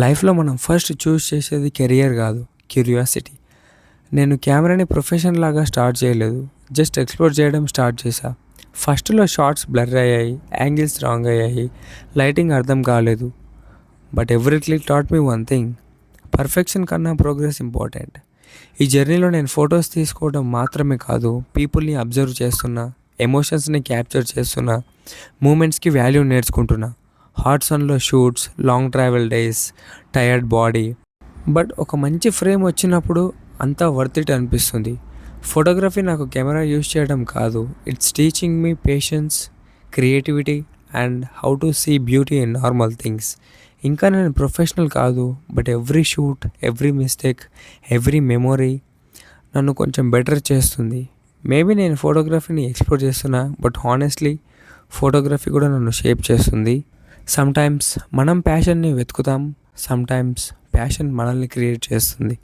లైఫ్లో మనం ఫస్ట్ చూస్ చేసేది కెరియర్ కాదు, క్యూరియాసిటీ. నేను కెమెరాని ప్రొఫెషన్ లాగా స్టార్ట్ చేయలేదు, జస్ట్ ఎక్స్ప్లోర్ చేయడం స్టార్ట్ చేశా. ఫస్ట్లో షార్ట్స్ బ్లర్ అయ్యాయి, యాంగిల్స్ రాంగ్ అయ్యాయి, లైటింగ్ అర్థం కాలేదు. But every click taught me one thing: perfection కన్నా ప్రోగ్రెస్ ఇంపార్టెంట్. ఈ జర్నీలో నేను ఫొటోస్ తీసుకోవడం మాత్రమే కాదు, పీపుల్ని అబ్జర్వ్ చేస్తున్నా, ఎమోషన్స్ని క్యాప్చర్ చేస్తున్నా, మూమెంట్స్కి వాల్యూ నేర్చుకుంటున్నా. హాట్ సన్లో shoots, long travel days, tired body, but ఒక మంచి ఫ్రేమ్ వచ్చినప్పుడు అంతా వర్త్ ఇట్ అనిపిస్తుంది. ఫోటోగ్రఫీ నాకు కెమెరా యూస్ చేయడం కాదు, it's teaching me patience, creativity and how to see beauty in normal things. ఇంకా నేను ప్రొఫెషనల్ కాదు, but every shoot, every mistake, every memory నన్ను కొంచెం బెటర్ చేస్తుంది. మేబీ నేను ఫోటోగ్రఫీని ఎక్స్ప్లోర్ చేస్తున్నా, బట్ హానెస్ట్లీ ఫోటోగ్రఫీ కూడా నన్ను షేప్ చేస్తుంది. సమ్టైమ్స్ మనం ప్యాషన్ని వెతుకుతాం, సమ్టైమ్స్ ప్యాషన్ మనల్ని క్రియేట్ చేస్తుంది.